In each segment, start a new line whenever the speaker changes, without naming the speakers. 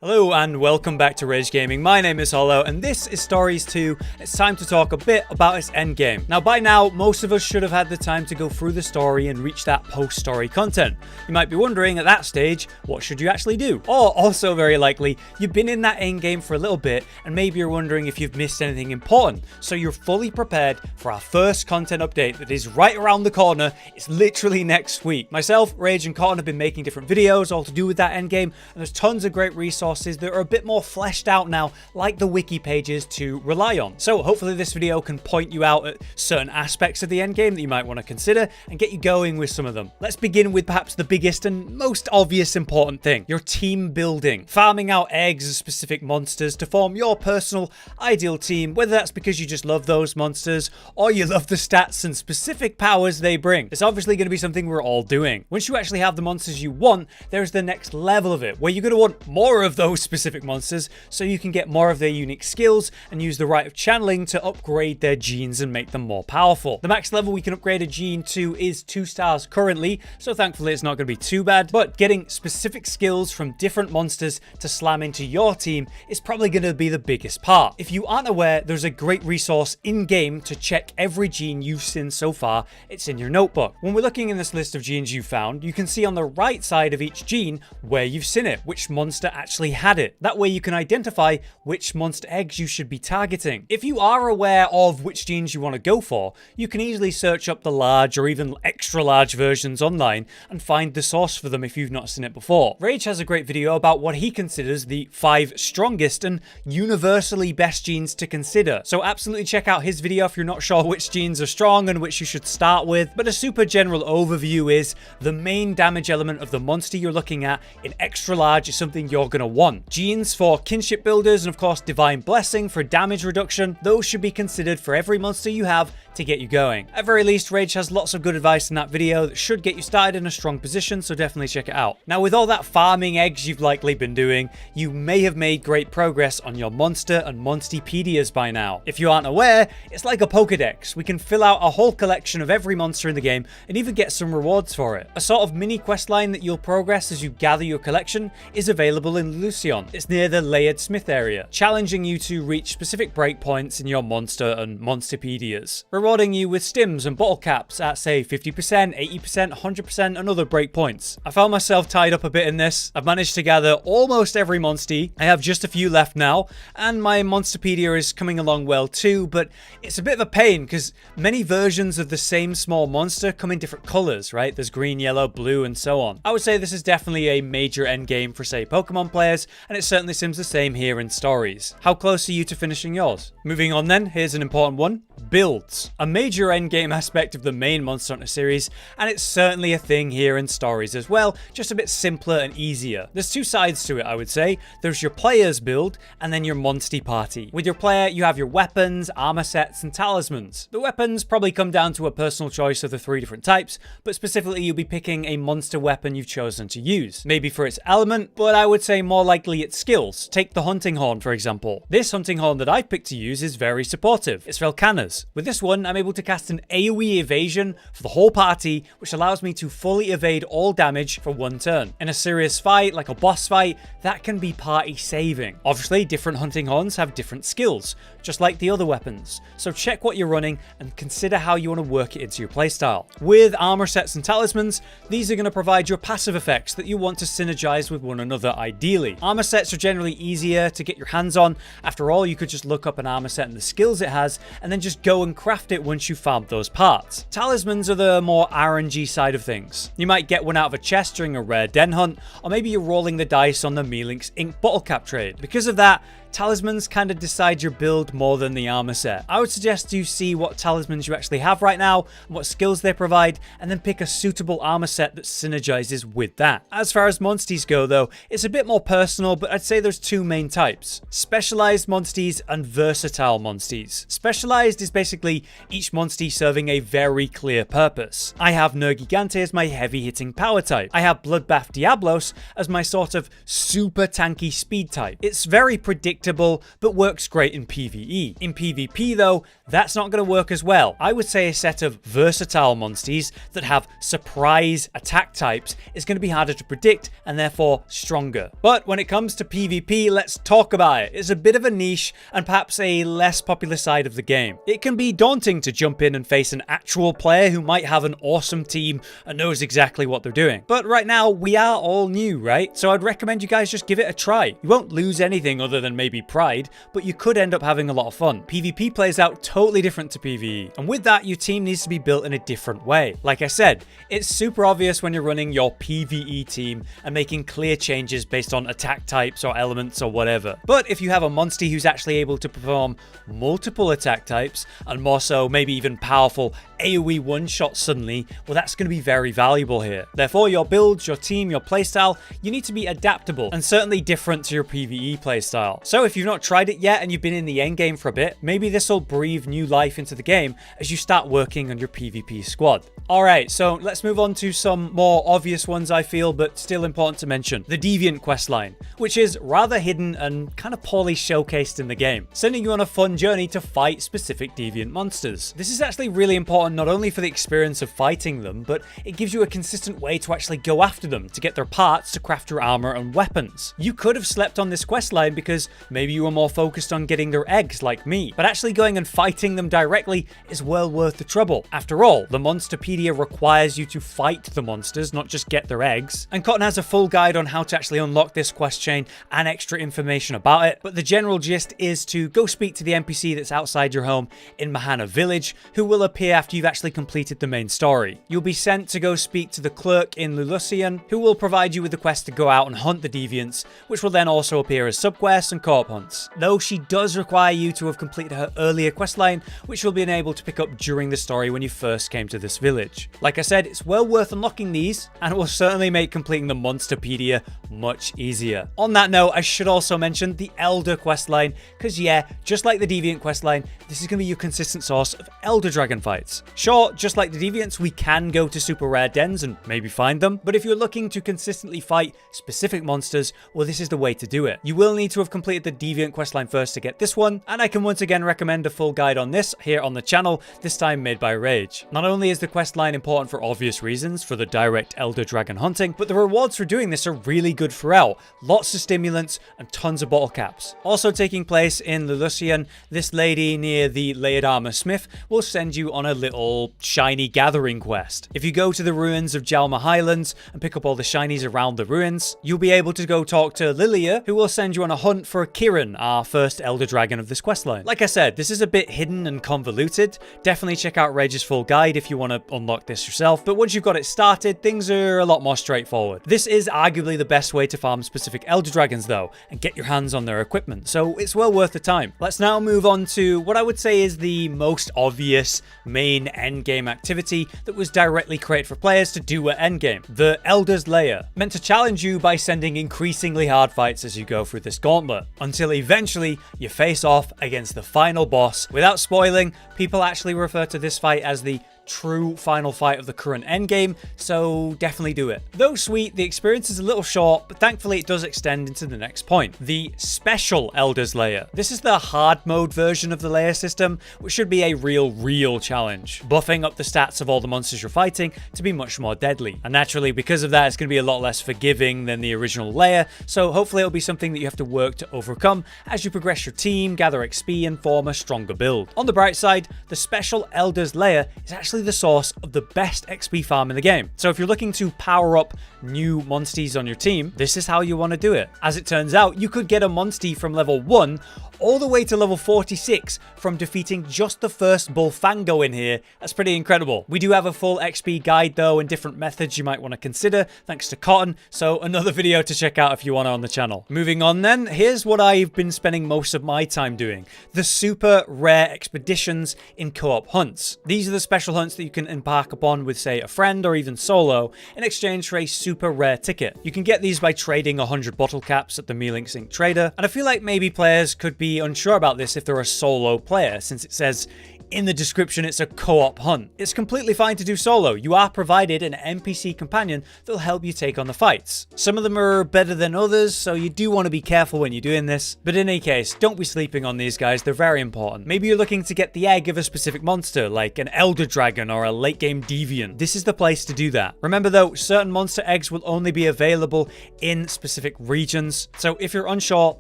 Hello and welcome back to Rage Gaming. My name is Hollow and this is Stories 2. It's time to talk a bit about its endgame. Now by now, most of us should have had the time to go through the story and reach that post-story content. You might be wondering at that stage, what should you actually do? Or also very likely, you've been in that endgame for a little bit and maybe you're wondering if you've missed anything important. So you're fully prepared for our first content update that is right around the corner. It's literally next week. Myself, Rage and Cotton have been making different videos all to do with that endgame and there's tons of great resources that are a bit more fleshed out now, like the wiki pages to rely on. So hopefully this video can point you out at certain aspects of the endgame that you might want to consider and get you going with some of them. Let's begin with perhaps the biggest and most obvious important thing, your team building. Farming out eggs of specific monsters to form your personal ideal team, whether that's because you just love those monsters or you love the stats and specific powers they bring. It's obviously going to be something we're all doing. Once you actually have the monsters you want, there's the next level of it, where you're going to want more of those specific monsters so you can get more of their unique skills and use the right of channeling to upgrade their genes and make them more powerful. The max level we can upgrade a gene to is 2 stars currently, so thankfully it's not going to be too bad, but getting specific skills from different monsters to slam into your team is probably going to be the biggest part. If you aren't aware, there's a great resource in-game to check every gene you've seen so far. It's in your notebook. When we're looking in this list of genes you found, you can see on the right side of each gene where you've seen it, which monster actually had it. That way you can identify which monster eggs you should be targeting. If you are aware of which genes you want to go for, you can easily search up the large or even extra large versions online and find the source for them if you've not seen it before. Rage has a great video about what he considers the 5 strongest and universally best genes to consider. So absolutely check out his video if you're not sure which genes are strong and which you should start with. But a super general overview is the main damage element of the monster you're looking at in extra large is something you're going to want. Genes for kinship builders and of course divine blessing for damage reduction, those should be considered for every monster you have to get you going. At very least, Rage has lots of good advice in that video that should get you started in a strong position, so definitely check it out. Now with all that farming eggs you've likely been doing, you may have made great progress on your monster and MONSTER-PEDIAS by now. If you aren't aware, it's like a Pokedex. We can fill out a whole collection of every monster in the game and even get some rewards for it. A sort of mini quest line that you'll progress as you gather your collection is available in Lucion. It's near the Layered Smith area, challenging you to reach specific breakpoints in your monster and MONSTER-PEDIAS, rewarding you with stims and bottle caps at say 50%, 80%, 100% and other breakpoints. I found myself tied up a bit in this. I've managed to gather almost every Monstie. I have just a few left now, and my MONSTER-PEDIA is coming along well too, but it's a bit of a pain because many versions of the same small monster come in different colors, right? There's green, yellow, blue, and so on. I would say this is definitely a major endgame for say Pokemon players, and it certainly seems the same here in Stories. How close are you to finishing yours? Moving on then, here's an important one. Builds. A major endgame aspect of the main Monster Hunter series, and it's certainly a thing here in Stories as well, just a bit simpler and easier. There's 2 sides to it, I would say. There's your player's build, and then your Monstie party. With your player, you have your weapons, armor sets, and talismans. The weapons probably come down to a personal choice of the 3 different types, but specifically you'll be picking a monster weapon you've chosen to use. Maybe for its element, but I would say more likely its skills. Take the hunting horn, for example. This hunting horn that I've picked to use is very supportive. It's Velkhana's. With this one, I'm able to cast an AoE evasion for the whole party, which allows me to fully evade all damage for 1 turn. In a serious fight, like a boss fight, that can be party saving. Obviously, different hunting horns have different skills, just like the other weapons. So check what you're running and consider how you want to work it into your playstyle. With armor sets and talismans, these are going to provide your passive effects that you want to synergize with one another ideally. Armor sets are generally easier to get your hands on. After all, you could just look up an armor set and the skills it has, and then just go and craft it once you've farmed those parts. Talismans are the more RNG side of things. You might get one out of a chest during a rare den hunt, or maybe you're rolling the dice on the Mealinx Ink bottle cap trade. Because of that, talismans kind of decide your build more than the armor set. I would suggest you see what talismans you actually have right now, and what skills they provide, and then pick a suitable armor set that synergizes with that. As far as Monsties go though, it's a bit more personal, but I'd say there's 2 main types. Specialized Monsties and versatile Monsties. Specialized is basically each Monstie serving a very clear purpose. I have Nergigante as my heavy hitting power type. I have Bloodbath Diablos as my sort of super tanky speed type. It's very predictable predictable, but works great in PvE. In PvP though, that's not going to work as well. I would say a set of versatile Monsties that have surprise attack types is going to be harder to predict and therefore stronger. But when it comes to PvP, let's talk about it. It's a bit of a niche and perhaps a less popular side of the game. It can be daunting to jump in and face an actual player who might have an awesome team and knows exactly what they're doing. But right now, we are all new, right? So I'd recommend you guys just give it a try. You won't lose anything other than maybe pride, but you could end up having a lot of fun. PvP plays out totally different to PvE. And with that, your team needs to be built in a different way. Like I said, it's super obvious when you're running your PvE team and making clear changes based on attack types or elements or whatever. But if you have a Monstie who's actually able to perform multiple attack types, and more so maybe even powerful AoE one-shots suddenly, well, that's going to be very valuable here. Therefore, your builds, your team, your playstyle, you need to be adaptable and certainly different to your PvE playstyle. So if you've not tried it yet and you've been in the endgame for a bit, maybe this will breathe new life into the game as you start working on your PvP squad. Alright, so let's move on to some more obvious ones I feel, but still important to mention. The Deviant questline, which is rather hidden and kind of poorly showcased in the game, sending you on a fun journey to fight specific Deviant monsters. This is actually really important not only for the experience of fighting them, but it gives you a consistent way to actually go after them, to get their parts to craft your armor and weapons. You could have slept on this questline because maybe you were more focused on getting their eggs like me, but actually going and fighting them directly is well worth the trouble. After all, the MONSTER-PEDIAS requires you to fight the monsters, not just get their eggs. And Cotton has a full guide on how to actually unlock this quest chain and extra information about it, but the general gist is to go speak to the NPC that's outside your home in Mahana Village, who will appear after you've actually completed the main story. You'll be sent to go speak to the clerk in Lulusian, who will provide you with the quest to go out and hunt the Deviants, which will then also appear as subquests and co-op hunts. Though she does require you to have completed her earlier questline, which you'll be able to pick up during the story when you first came to this village. Like I said, it's well worth unlocking these, and it will certainly make completing the MONSTER-PEDIAS much easier. On that note, I should also mention the Elder questline, because yeah, just like the Deviant questline, this is going to be your consistent source of Elder Dragon fights. Sure, just like the Deviants, we can go to super rare dens and maybe find them, but if you're looking to consistently fight specific monsters, well, this is the way to do it. You will need to have completed the Deviant questline first to get this one, and I can once again recommend a full guide on this here on the channel, this time made by Rage. Not only is the questline important for obvious reasons, for the direct Elder Dragon hunting, but the rewards for doing this are really good throughout. Lots of stimulants and tons of bottle caps. Also taking place in Lulusian, this lady near the Layered Armor Smith will send you on a little shiny gathering quest. If you go to the ruins of Jalma Highlands and pick up all the shinies around the ruins, you'll be able to go talk to Lilia, who will send you on a hunt for Kirin, our first Elder Dragon of this questline. Like I said, this is a bit hidden and convoluted. Definitely check out Rage's full guide if you want to unlock this yourself, but once you've got it started, things are a lot more straightforward. This is arguably the best way to farm specific Elder Dragons though, and get your hands on their equipment, so it's well worth the time. Let's now move on to what I would say is the most obvious main endgame activity that was directly created for players to do at endgame, the Elders Lair, meant to challenge you by sending increasingly hard fights as you go through this gauntlet, until eventually you face off against the final boss. Without spoiling, people actually refer to this fight as the true final fight of the current endgame, so definitely do it. Though sweet, the experience is a little short, but thankfully it does extend into the next point, the special Elders Lair. This is the hard mode version of the lair system, which should be a real challenge, buffing up the stats of all the monsters you're fighting to be much more deadly. And naturally, because of that, it's going to be a lot less forgiving than the original lair, so hopefully it'll be something that you have to work to overcome as you progress your team, gather XP, and form a stronger build. On the bright side, the special Elders Lair is actually the source of the best XP farm in the game. So if you're looking to power up new Monsties on your team, this is how you want to do it. As it turns out, you could get a Monstie from level 1 all the way to level 46 from defeating just the first Bullfango in here. That's pretty incredible. We do have a full XP guide though and different methods you might want to consider thanks to Cotton, so another video to check out if you want to on the channel. Moving on then, here's what I've been spending most of my time doing, the super rare expeditions in co-op hunts. These are the special hunts that you can embark upon with say a friend or even solo in exchange for a super rare ticket. You can get these by trading 100 bottle caps at the Mealinks Inc. trader, and I feel like maybe players could be unsure about this if they're a solo player, since it says in the description it's a co-op hunt. It's completely fine to do solo. You are provided an NPC companion that'll help you take on the fights. Some of them are better than others, so you do want to be careful when you're doing this. But in any case, don't be sleeping on these guys, they're very important. Maybe you're looking to get the egg of a specific monster, like an Elder Dragon or a late game Deviant. This is the place to do that. Remember though, certain monster eggs will only be available in specific regions, so if you're unsure,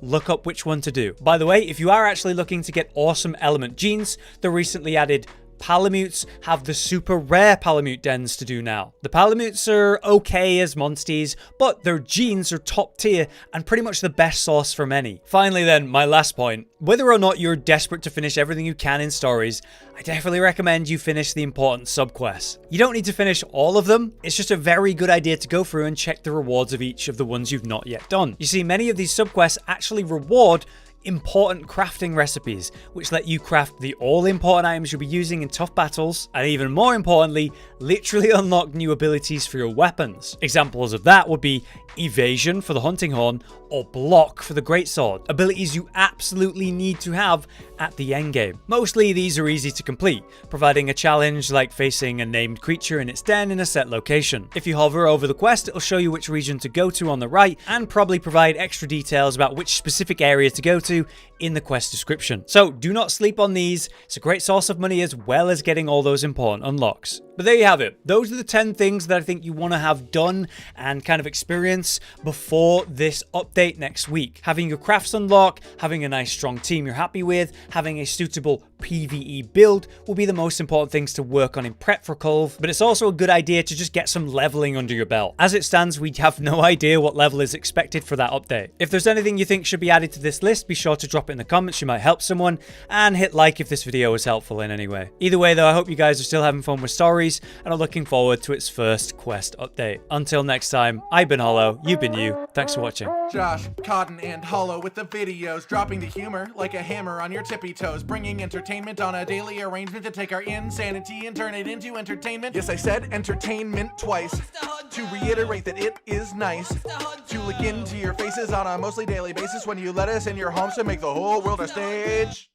look up which one to do. By the way, if you are actually looking to get awesome element genes, the recently added Palamutes have the super rare Palamute dens to do now. The Palamutes are okay as Monsties, but their genes are top tier and pretty much the best source for many. Finally then, my last point. Whether or not you're desperate to finish everything you can in stories, I definitely recommend you finish the important subquests. You don't need to finish all of them, it's just a very good idea to go through and check the rewards of each of the ones you've not yet done. You see, many of these subquests actually reward important crafting recipes, which let you craft the all-important items you'll be using in tough battles, and even more importantly, literally unlock new abilities for your weapons. Examples of that would be evasion for the hunting horn or block for the greatsword, abilities you absolutely need to have at the endgame. Mostly these are easy to complete, providing a challenge like facing a named creature in its den in a set location. If you hover over the quest, it'll show you which region to go to on the right and probably provide extra details about which specific area to go to in the quest description. So do not sleep on these, it's a great source of money as well as getting all those important unlocks. But there you have it. Those are the 10 things that I think you want to have done and kind of experience before this update next week. Having your crafts unlock, having a nice strong team you're happy with, having a suitable PvE build will be the most important things to work on in prep for Kulve, but it's also a good idea to just get some leveling under your belt. As it stands, we have no idea what level is expected for that update. If there's anything you think should be added to this list, be sure to drop it in the comments, you might help someone, and hit like if this video was helpful in any way. Either way though, I hope you guys are still having fun with stories and are looking forward to its first quest update. Until next time, I've been Hollow, you've been you, thanks for watching.
Josh, Cotton, and Hollow with the videos, dropping the humor like a hammer on your tippy toes, bringing entertainment on a daily arrangement to take our insanity and turn it into entertainment. Yes, I said entertainment twice, to reiterate that it is nice to look into your faces on a mostly daily basis when you let us in your homes to make the whole world a stage.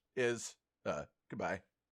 Goodbye.